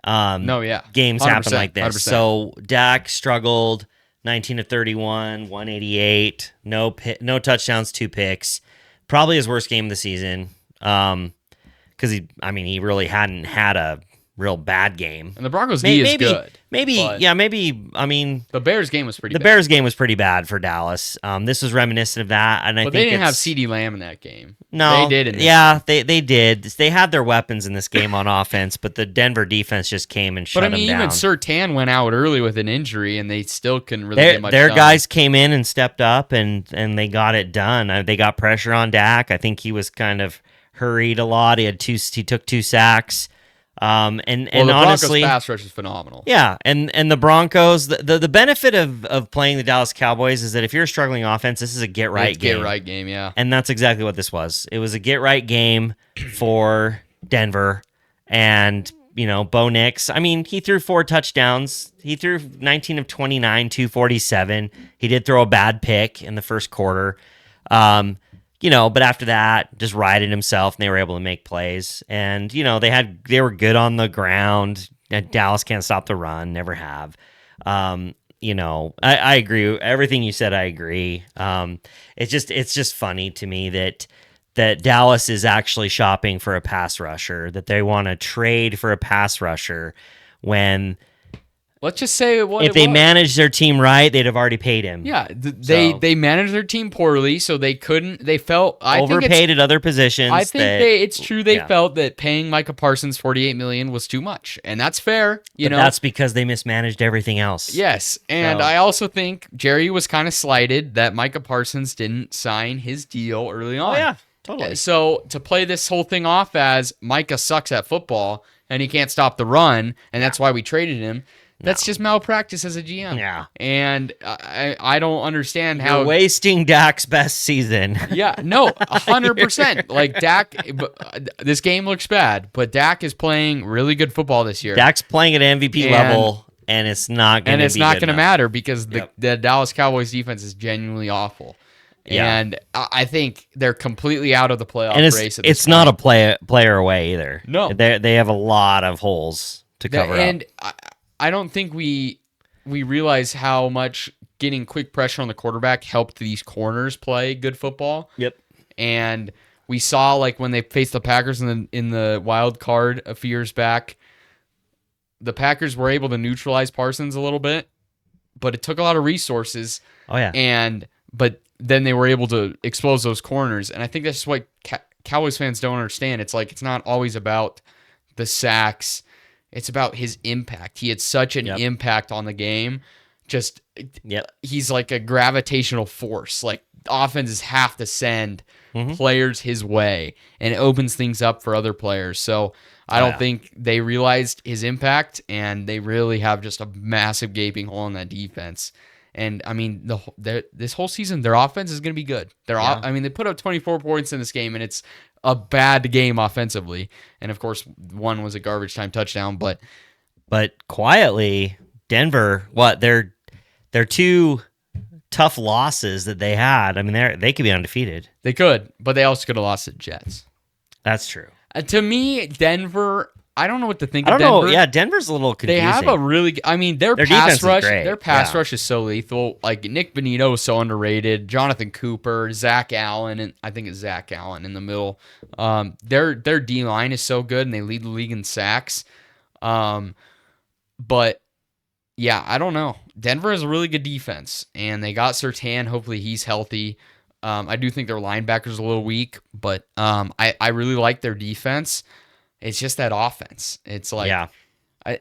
No, yeah. Games happen like this. 100%. So Dak struggled 19 of 31, 188, no touchdowns, 2 picks. Probably his worst game of the season. Because he really hadn't had a real bad game. And the Broncos D is good. Maybe. I mean, the Bears game was pretty bad. The Bears game was pretty bad for Dallas. This was reminiscent of that. And I think they didn't have CeeDee Lamb in that game. No. They did in this game. They did. They had their weapons in this game on offense, but the Denver defense just came and shut them down. Even Surtain went out early with an injury, and they still couldn't really get much Their done. guys came in and stepped up, and they got it done. They got pressure on Dak. I think he was kind of hurried a lot. He took 2 sacks. And the honestly, Broncos pass rush is phenomenal. Yeah, and the Broncos, the benefit of playing the Dallas Cowboys is that if you're a struggling offense, this is a get right game. Get right game, yeah. And that's exactly what this was. It was a get right game for Denver, and Bo Nix. I mean, he threw 4 touchdowns. He threw 19 of 29, 247. He did throw a bad pick in the first quarter. But after that, just righted himself, and they were able to make plays. And they were good on the ground. Dallas can't stop the run, never have. I agree. Everything you said, I agree. It's just funny to me that Dallas is actually shopping for a pass rusher, that they want to trade for a pass rusher when. Let's just say if they managed their team right, they'd have already paid him. Yeah, they managed their team poorly, so they couldn't. They felt overpaid at other positions. I think it's true. They felt that paying Micah Parsons $48 million was too much, and that's fair. But that's because they mismanaged everything else. Yes, and I also think Jerry was kind of slighted that Micah Parsons didn't sign his deal early on. Oh yeah, totally. So to play this whole thing off as Micah sucks at football and he can't stop the run, and that's why we traded him. That's just malpractice as a GM. Yeah. And I don't understand how. You're wasting Dak's best season. Yeah, no, 100%. Like, Dak, this game looks bad, but Dak is playing really good football this year. Dak's playing at MVP level, and it's not going to be And it's not going to enough. matter because the Dallas Cowboys defense is genuinely awful. Yeah. And I think they're completely out of the playoff race at this it's not a player away either. No. They have a lot of holes to cover up. And I don't think we realize how much getting quick pressure on the quarterback helped these corners play good football. Yep. And we saw, like, when they faced the Packers in the wild card a few years back, the Packers were able to neutralize Parsons a little bit, but it took a lot of resources. Oh yeah. But then they were able to expose those corners, and I think that's what Cowboys fans don't understand. It's like it's not always about the sacks. It's about his impact. He had such an impact on the game. He's like a gravitational force. Like, offenses have to send players his way, and it opens things up for other players. So I don't think they realized his impact, and they really have just a massive gaping hole in that defense. And I mean, this whole season, their offense is going to be good. They put up 24 points in this game, and it's a bad game offensively. And of course, one was a garbage time touchdown. But quietly, Denver, their 2 tough losses that they had. I mean, they could be undefeated. They could, but they also could have lost to the Jets. That's true. To me, Denver, I don't know what to think of Denver. I don't know. Yeah, Denver's a little confusing. They have a really, their pass rush, rush is so lethal. Like, Nick Bonito is so underrated. Jonathan Cooper, Zach Allen, and I think it's Zach Allen in the middle. Their D line is so good, and they lead the league in sacks. But yeah, I don't know. Denver has a really good defense, and they got Surtain. Hopefully, he's healthy. I do think their linebackers are a little weak, but I really like their defense. It's just that offense. It's like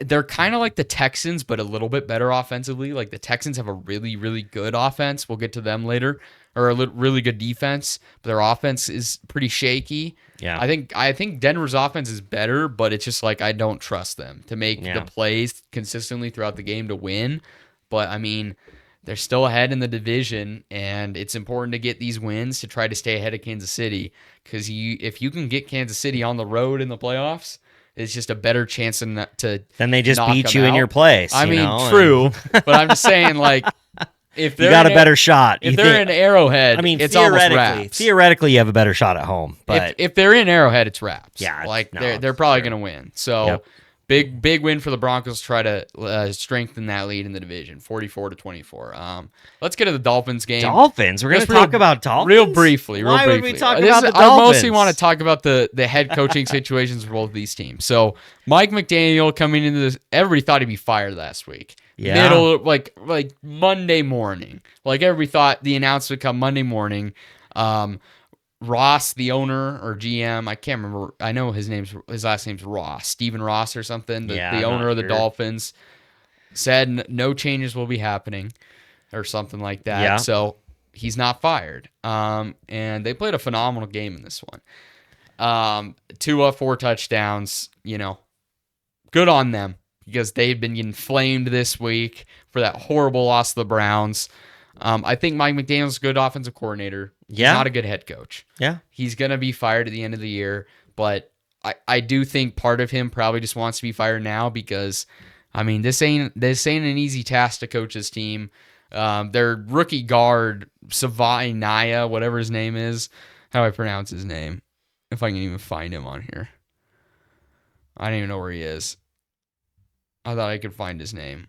they're kind of like the Texans, but a little bit better offensively. Like, the Texans have a really, really good offense. We'll get to them later, or a really good defense, but their offense is pretty shaky. Yeah, I think Denver's offense is better, but it's just like I don't trust them to make the plays consistently throughout the game to win. But I mean, they're still ahead in the division, and it's important to get these wins to try to stay ahead of Kansas City, because if you can get Kansas City on the road in the playoffs, it's just a better chance to then they just beat you out. In your place. True, but I'm just saying, like, if you got a better shot, if they're in Arrowhead, it's almost wraps. Theoretically, you have a better shot at home, but if they're in Arrowhead, it's wraps. Yeah, like they're probably going to win. So, Big win for the Broncos to try to strengthen that lead in the division, 44-24. Let's get to the Dolphins game. Dolphins. We're going to talk about Dolphins real briefly. Why would we talk about the Dolphins? I mostly want to talk about the head coaching situations for both of these teams. So Mike McDaniel coming into this, everybody thought he'd be fired last week. Yeah. Middle like Monday morning. Like everybody thought the announcement would come Monday morning. Ross, the owner or GM, I can't remember. I know his last name's Ross, Stephen Ross or something. The owner of the Dolphins said no changes will be happening or something like that. Yeah. So he's not fired. And they played a phenomenal game in this one. 4 touchdowns, good on them because they've been getting flamed this week for that horrible loss to the Browns. I think Mike McDaniel's a good offensive coordinator. He's not a good head coach. Yeah. He's going to be fired at the end of the year, but I do think part of him probably just wants to be fired now because, this ain't an easy task to coach this team. Their rookie guard, Savai Naya, whatever his name is, how do I pronounce his name? If I can even find him on here. I don't even know where he is. I thought I could find his name.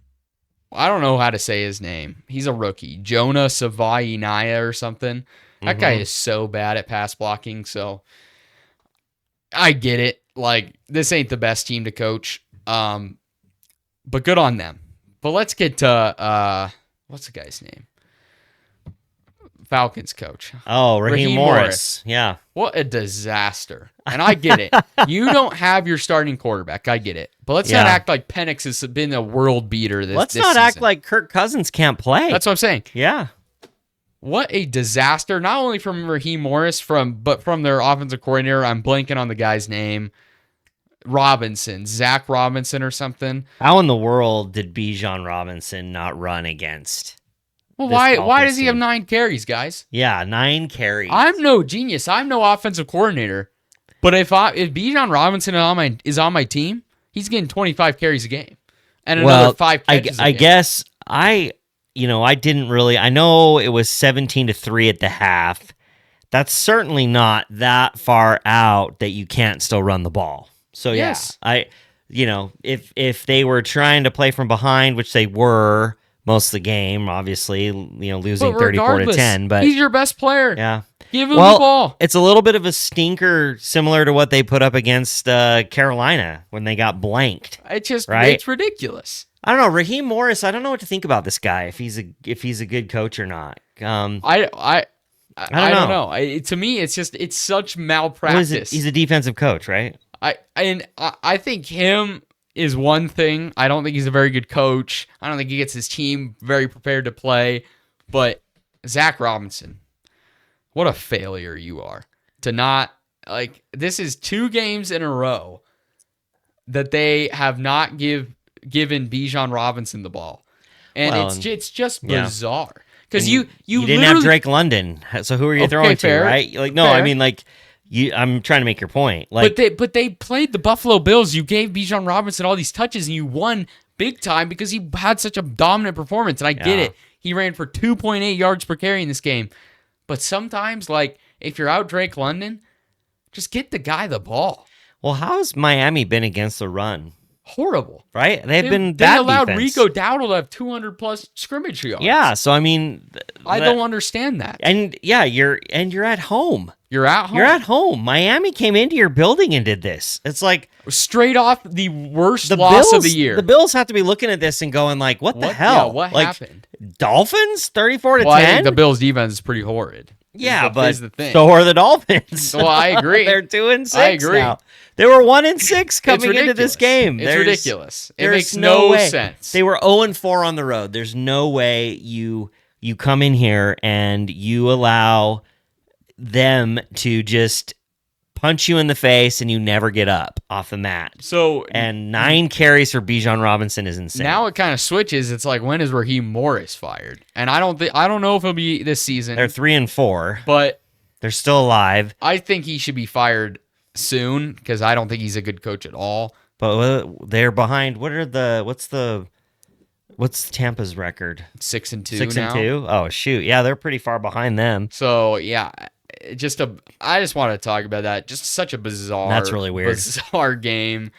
I don't know how to say his name. He's a rookie. Jonah Savai Naya or something. That guy is so bad at pass blocking, so I get it. Like, this ain't the best team to coach, but good on them. But let's get to, what's the guy's name? Falcons coach. Oh, Raheem Morris. Yeah. What a disaster. And I get it. You don't have your starting quarterback. I get it. But let's not act like Penix has been a world beater this Let's this not season. act like Kirk Cousins can't play. That's what I'm saying. Yeah. What a disaster, not only from Raheem Morris, but from their offensive coordinator. I'm blanking on the guy's name. Zach Robinson or something. How in the world did Bijan Robinson not run against? Well, why does he have 9 carries, guys? Yeah, 9 carries. I'm no genius. I'm no offensive coordinator. But if Bijan Robinson is on my team, he's getting 25 carries a game. And another 5 catches a game. I guess I didn't really. I know it was 17-3 at the half. That's certainly not that far out that you can't still run the ball. So yes. If they were trying to play from behind, which they were most of the game, obviously, losing 34-10, but he's your best player. Yeah. Give him the ball. It's a little bit of a stinker similar to what they put up against Carolina when they got blanked. It's ridiculous. I don't know, Raheem Morris. I don't know what to think about this guy. If he's a good coach or not. I don't know. To me, it's such malpractice. He's a defensive coach, right? I think him is one thing. I don't think he's a very good coach. I don't think he gets his team very prepared to play. But Zach Robinson, what a failure you are to not this is 2 games in a row that they have not given Bijan Robinson the ball, and it's just bizarre because you didn't have Drake London, so who are you throwing to, right? Fair. I'm trying to make your point. But they played the Buffalo Bills. You gave Bijan Robinson all these touches, and you won big time because he had such a dominant performance. And I get it. He ran for 2.8 yards per carry in this game. But sometimes, if you're out Drake London, just get the guy the ball. Well, how's Miami been against the run? Horrible. Right? They allowed defense. Rico Dowdle to have 200-plus scrimmage yards. Yeah, so I don't understand that. And you're at home. You're at home. You're at home. Miami came into your building and did this. It's like straight off the worst loss of the year. The Bills have to be looking at this and going what the hell? Yeah, what happened? Dolphins 34-10? I think the Bills defense is pretty horrid. Yeah, but the thing. So are the Dolphins. Well, I agree. They're 2-6 I agree. now. They were 1-6 coming into this game. It's ridiculous. It makes no sense. They were 0-4 on the road. There's no way you come in here and you allow them to just punch you in the face and you never get up off the mat. And 9 carries for Bijan Robinson is insane. Now it kind of switches. It's like, when is Raheem Morris fired? And I don't know if he'll be this season. They're 3-4, but they're still alive. I think he should be fired soon because I don't think he's a good coach at all. But they're behind. What's Tampa's record? 6-2 6-2. Oh shoot, yeah, they're pretty far behind them. So yeah, I just want to talk about that. Just such a bizarre. That's really weird. Bizarre game.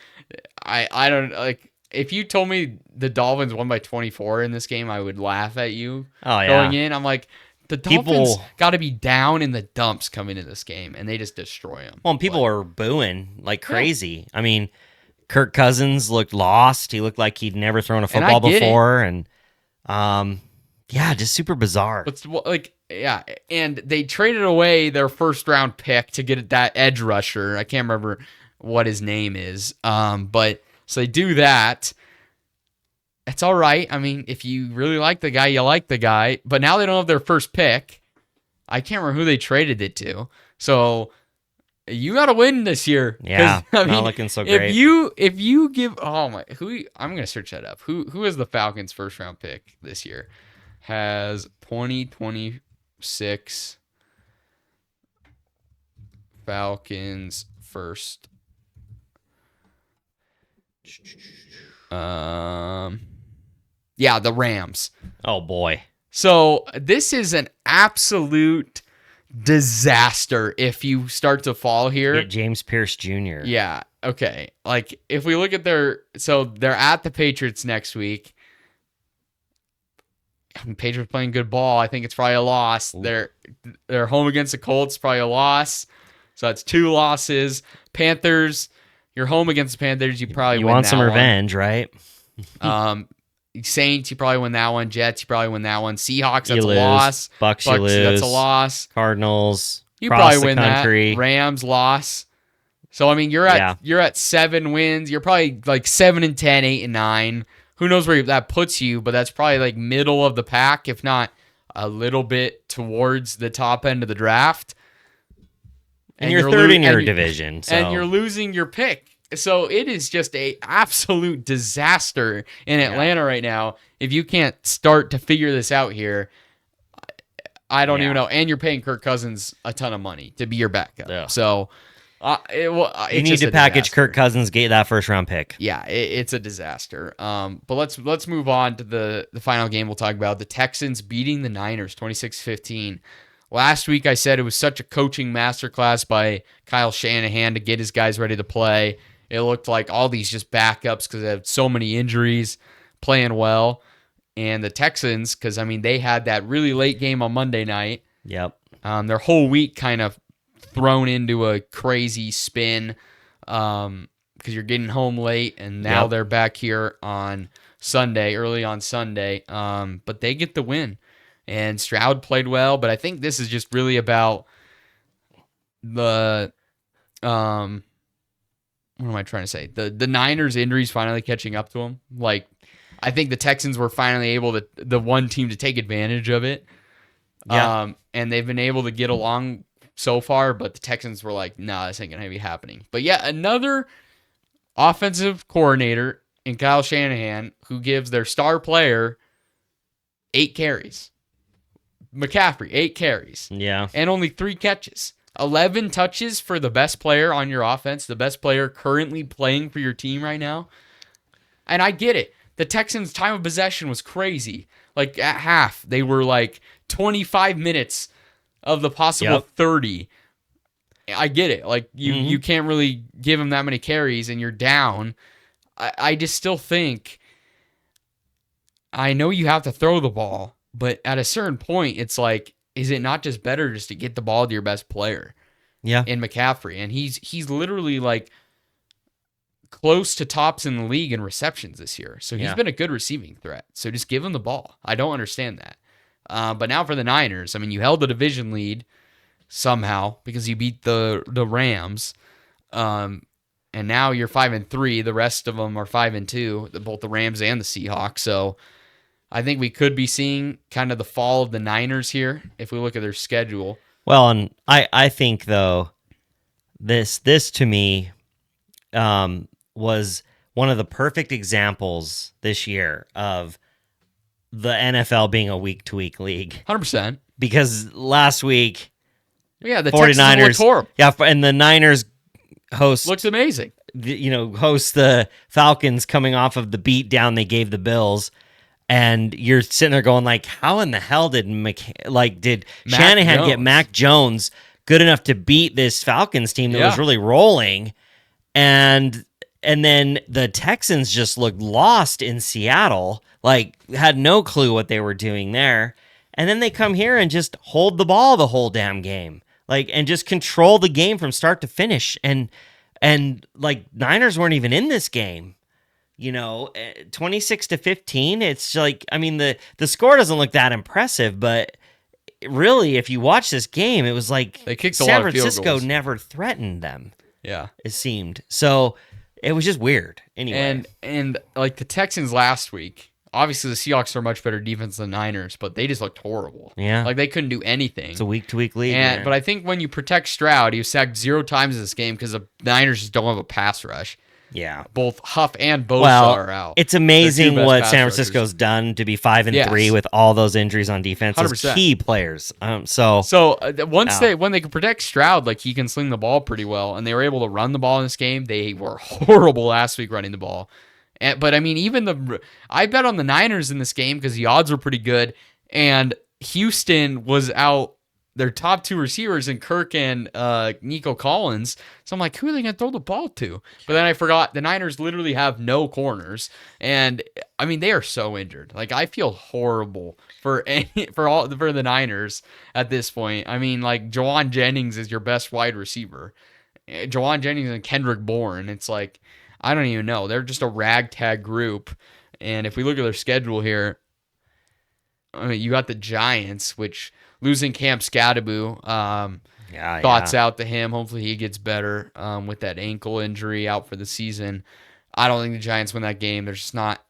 I don't like. If you told me the Dolphins won by 24 in this game, I would laugh at you Oh yeah. going in. I'm like, the Dolphins People- got to be down in the dumps coming into this game, and they just destroy them. Well, and people were booing like crazy. I mean, Kirk Cousins looked lost. He looked like he'd never thrown a And I football get it. before, and yeah, just super bizarre. But like, yeah, and they traded away their first round pick to get that edge rusher. I can't remember what his name is. But so they do that. It's all right. I mean, if you really like the guy, you like the guy. But now they don't have their first pick. I can't remember who they traded it to. So you got to win this year. Yeah, I mean, not looking so great. if you give I'm gonna search that up. Who is the Falcons' first round pick this year? Has 2026 Falcons first. Yeah, the Rams. Oh boy. So this is an absolute disaster if you start to fall here. Get James Pierce Jr. Yeah. Okay. Like if we look at they're at the Patriots next week. I mean, Patriots playing good ball. I think it's probably a loss. They're home against the Colts, probably a loss. So that's 2 losses. Panthers, you're home against the Panthers. You probably You win want that some one. revenge, right? Saints, you probably win that one. Jets, you probably win that one. Seahawks, that's You a lose. loss. Bucks, you lose. that's a loss. Cardinals, You cross probably the win country. that. Rams, loss. So I mean, you're at 7 wins. You're probably like 7-10, 8-9. Who knows where that puts you? But that's probably like middle of the pack, if not a little bit towards the top end of the draft. And you're third in your division. So. And you're losing your pick. So it is just a absolute disaster in Atlanta right now. If you can't start to figure this out here, I don't even know. And you're paying Kirk Cousins a ton of money to be your backup. Yeah. So you need to package Kirk Cousins, get that first round pick. Yeah, it's a disaster. But let's move on to the final game we'll talk about. The Texans beating the Niners 26-15. Last week I said it was such a coaching masterclass by Kyle Shanahan to get his guys ready to play. It looked like all these just backups because they had so many injuries playing well. And the Texans, because, I mean, they had that really late game on Monday night. Yep. Their whole week kind of thrown into a crazy spin because you're getting home late, and now they're back here on Sunday, early on Sunday. But they get the win. And Stroud played well, but I think this is just really about the what am I trying to say? The Niners injuries finally catching up to them. Like, I think the Texans were finally able to, the one team, to take advantage of it. Yeah. And they've been able to get along so far, but the Texans were like, nah, this ain't going to be happening. But yeah, another offensive coordinator in Kyle Shanahan who gives their star player 8 carries. McCaffrey, 8 carries. Yeah. And only 3 catches. 11 touches for the best player on your offense, the best player currently playing for your team right now. And I get it. The Texans' time of possession was crazy. Like, at half, they were like 25 minutes of the possible 30. I get it. Like, you can't really give them that many carries and you're down. I just still think, I know you have to throw the ball, but at a certain point, it's like, is it not just better just to get the ball to your best player? Yeah. In McCaffrey. And he's literally like close to tops in the league in receptions this year. So he's been a good receiving threat. So just give him the ball. I don't understand that. But now for the Niners, I mean, you held the division lead somehow because you beat the Rams. And now you're 5-3. The rest of them are 5-2, both the Rams and the Seahawks. So I think we could be seeing kind of the fall of the Niners here if we look at their schedule. Well, and I think, though, this to me was one of the perfect examples this year of the NFL being a week-to-week league. 100%. Because last week, the 49ers looked horrible. Yeah, and the Niners looks amazing. Host the Falcons coming off of the beat down they gave the Bills. And you're sitting there going, like, how in the hell did Shanahan get Mac Jones good enough to beat this Falcons team that was really rolling? And And then the Texans just looked lost in Seattle, like had no clue what they were doing there. And then they come here and just hold the ball the whole damn game. Like, and just control the game from start to finish. And like Niners weren't even in this game. 26-15. It's like, I mean, the score doesn't look that impressive, but really, if you watch this game, it was like they kicked San a lot of field Francisco goals. never threatened them. Yeah, it seemed. So it was just weird. Anyway, and like the Texans last week, obviously the Seahawks are a much better defense than the Niners, but they just looked horrible. Yeah, like they couldn't do anything. It's a week-to-week league. But I think when you protect Stroud, he was sacked 0 times in this game because the Niners just don't have a pass rush. Yeah, both Huff and Bosa are out. It's amazing what San Francisco's done to be 5-3 with all those injuries on defense. Those 100%. key players. When they could protect Stroud, like he can sling the ball pretty well, and they were able to run the ball in this game. They were horrible last week running the ball. But I mean, I bet on the Niners in this game because the odds were pretty good, and Houston was out their top 2 receivers in Kirk and Nico Collins. So I'm like, who are they going to throw the ball to? But then I forgot the Niners literally have no corners. And I mean, they are so injured. Like, I feel horrible for the Niners at this point. I mean, like, Jawan Jennings is your best wide receiver. Jawan Jennings and Kendrick Bourne. It's like, I don't even know. They're just a ragtag group. And if we look at their schedule here, I mean, you got the Giants, which losing Cam Scadaboo, thoughts out to him. Hopefully he gets better with that ankle injury, out for the season. I don't think the Giants win that game. They're just not.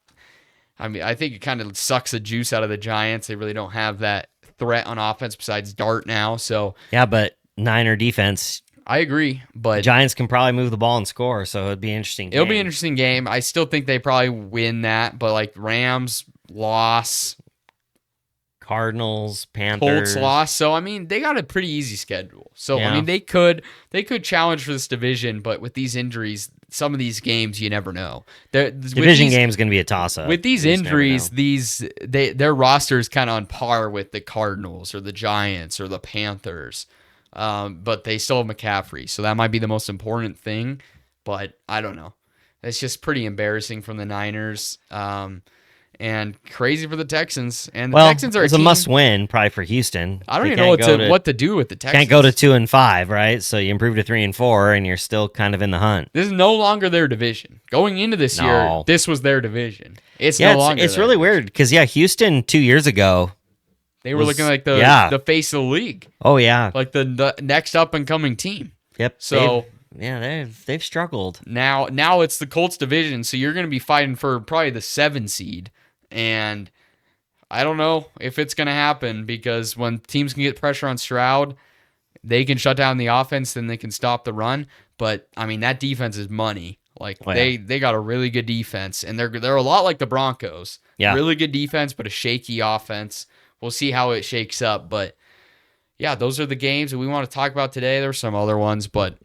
I mean, I think it kind of sucks the juice out of the Giants. They really don't have that threat on offense besides Dart now. So yeah, but Niner defense. I agree, but the Giants can probably move the ball and score, so it'd be an interesting game. It'll be an interesting game. I still think they probably win that, but like Rams loss, Cardinals, Panthers, Colts loss. So I mean, they got a pretty easy schedule. So yeah. I mean, they could challenge for this division, but with these injuries, some of these games you never know. Division game is going to be a toss-up. With these injuries, their roster is kind of on par with the Cardinals or the Giants or the Panthers. But they still have McCaffrey, so that might be the most important thing. But I don't know. It's just pretty embarrassing from the Niners, and crazy for the Texans. And the Texans are it's a must-win probably for Houston. I don't even know what to do with the Texans. Can't go to 2-5, right? So you improve to 3-4, and you're still kind of in the hunt. This is no longer their division. Going into this year, this was their division. It's no longer. It's really weird because Houston 2 years ago. They were looking like the face of the league. Oh, yeah. Like the next up-and-coming team. Yep. So they've struggled. Now it's the Colts division, so you're going to be fighting for probably the 7 seed. And I don't know if it's going to happen because when teams can get pressure on Stroud, they can shut down the offense, then they can stop the run. But, I mean, that defense is money. Like, they got a really good defense, and they're a lot like the Broncos. Yeah. Really good defense, but a shaky offense. We'll see how it shakes up, but yeah, those are the games that we want to talk about today. There's some other ones, but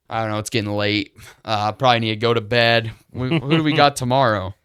I don't know. It's getting late. Probably need to go to bed. Who do we got tomorrow?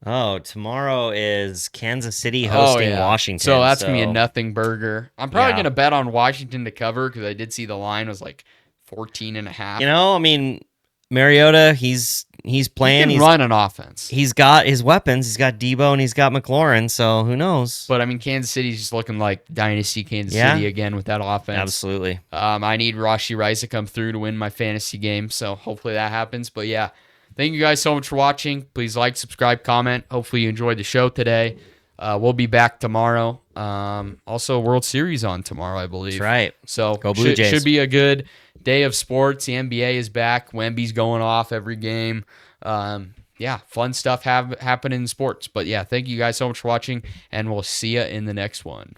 Oh, tomorrow is Kansas City hosting Washington. So that's going to be a nothing burger. I'm probably going to bet on Washington to cover because I did see the line was like 14.5. I mean, Mariota, he's playing. He can run an offense. He's got his weapons. He's got Debo and he's got McLaurin. So who knows? But I mean, Kansas City's just looking like dynasty Kansas City again with that offense. Absolutely. I need Rashee Rice to come through to win my fantasy game. So hopefully that happens. But yeah, thank you guys so much for watching. Please like, subscribe, comment. Hopefully you enjoyed the show today. We'll be back tomorrow. Also, World Series on tomorrow, I believe. That's right. So go Blue Jays. Should be a good day of sports. The NBA is back. Wemby's going off every game. Fun stuff happening in sports. But yeah, thank you guys so much for watching, and we'll see you in the next one.